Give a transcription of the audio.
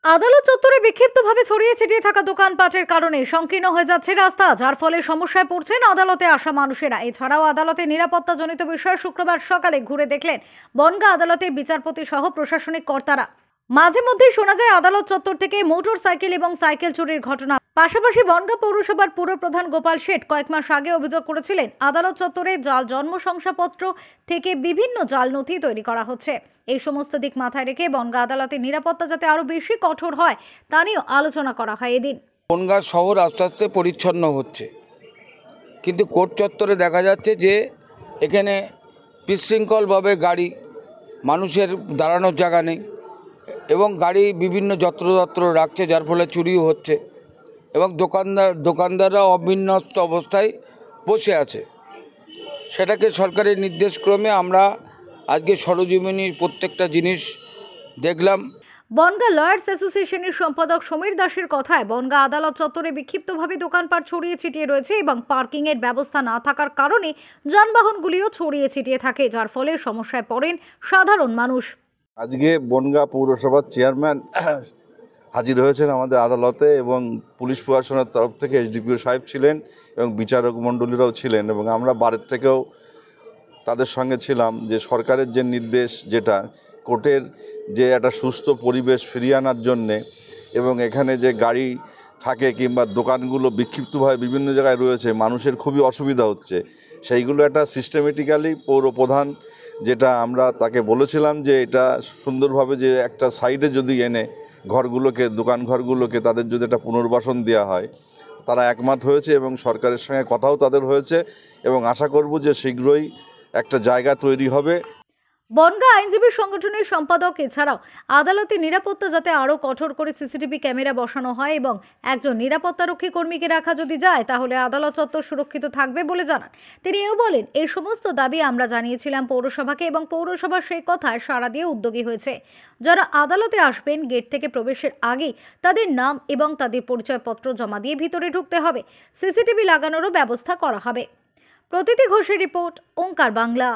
আদালত চত্বরে বিক্ষিপ্তভাবে ছড়িয়ে ছিটিয়ে থাকা দোকানপাটের কারণে সংকীর্ণ হয়ে যাচ্ছে রাস্তা, যার ফলে সমস্যায় পড়ছেন আদালতে আসা মানুষেরা। এছাড়াও আদালতে নিরাপত্তাজনিত বিষয়ে শুক্রবার সকালে ঘুরে দেখলেন বনগাঁ আদালতের বিচারপতি সহ প্রশাসনিক কর্তারা। মাঝে মধ্যেই শোনা যায় আদালত চত্বর থেকে মোটর সাইকেল এবং সাইকেল চুরির ঘটনা। পাশাপাশি বনগাঁ পৌরসভার পুরপ্রধান গোপাল শেঠ কয়েক মাস আগে অভিযোগ করেছিলেন আদালত চত্বরে জাল জন্ম শংসাপত্র থেকে বিভিন্ন জাল নথি তৈরি করা হচ্ছে। এই সমস্ত দিক মাথায় রেখে বনগাঁ আদালতের নিরাপত্তা যাতে আরো বেশি কঠোর হয় তা নিয়েও আলোচনা করা হয় এদিন। বনগাঁ শহর আস্তে আস্তে পরিচ্ছন্ন হচ্ছে, কিন্তু কোর্ট চত্বরে দেখা যাচ্ছে যে এখানে বিশৃঙ্খলভাবে গাড়ি, মানুষের দাঁড়ানোর জায়গা নেই এবং গাড়ি বিভিন্ন যত্রতত্র রাখছে, যার ফলে চুরিও হচ্ছে এবং দোকানদাররা অবিন্যস্ত অবস্থায় বসে আছে। সেটাকে সরকারের নির্দেশক্রমে আমরা আজকে সরজমিনীর প্রত্যেকটা জিনিস দেখলাম। বনগাঁ লয়ার্স অ্যাসোসিয়েশনের সম্পাদক সমীর দাসের কথায় বনগাঁ আদালত চত্বরে বিক্ষিপ্তভাবে দোকানপাট ছড়িয়ে ছিটিয়ে রয়েছে এবং পার্কিং এর ব্যবস্থা না থাকার কারণে যানবাহনগুলিও ছড়িয়ে ছিটিয়ে থাকে, যার ফলে সমস্যায় পড়েন সাধারণ মানুষ। আজকে বনগাঁ পৌরসভার চেয়ারম্যান হাজির হয়েছেন আমাদের আদালতে এবং পুলিশ প্রশাসনের তরফ থেকে এসডিপিও সাহেব ছিলেন এবং বিচারক মণ্ডলীরাও ছিলেন এবং আমরা বাড়ির থেকেও তাদের সঙ্গে ছিলাম যে সরকারের যে নির্দেশ, যেটা কোর্টের যে একটা সুস্থ পরিবেশ ফিরিয়ে আনার জন্যে এবং এখানে যে গাড়ি থাকে কিংবা দোকানগুলো বিক্ষিপ্তভাবে বিভিন্ন জায়গায় রয়েছে, মানুষের খুবই অসুবিধা হচ্ছে, সেইগুলো একটা সিস্টেমেটিক্যালি পৌরপ্রধান, যেটা আমরা তাকে বলেছিলাম যে এটা সুন্দরভাবে যে একটা সাইডে যদি এনে ঘরগুলোকে, দোকান ঘরগুলোকে তাদের যদি একটা পুনর্বাসন দেওয়া হয়, তারা একমত হয়েছে এবং সরকারের সঙ্গে কথাও তাদের হয়েছে এবং আশা করব যে শীঘ্রই একটা জায়গা তৈরি হবে। বনগাঁ আইনজীবী সংগঠনের সম্পাদক এছাড়াও আদালতে নিরাপত্তা যাতে আরও কঠোর করে সিসিটিভি ক্যামেরা বসানো হয় এবং একজন নিরাপত্তারক্ষী কর্মীকে রাখা যদি যায় তাহলে আদালত চত্বর সুরক্ষিত থাকবে বলে জানান। তিনি এও বলেন, এই সমস্ত দাবি আমরা জানিয়েছিলাম পৌরসভাকে এবং পৌরসভা সেই কথায় সাড়া দিয়ে উদ্যোগী হয়েছে। যারা আদালতে আসবেন গেট থেকে প্রবেশের আগেই তাদের নাম এবং তাদের পরিচয়পত্র জমা দিয়ে ভিতরে ঢুকতে হবে। সিসিটিভি লাগানোরও ব্যবস্থা করা হবে। প্রতীতি ঘোষের রিপোর্ট, ওঙ্কার বাংলা।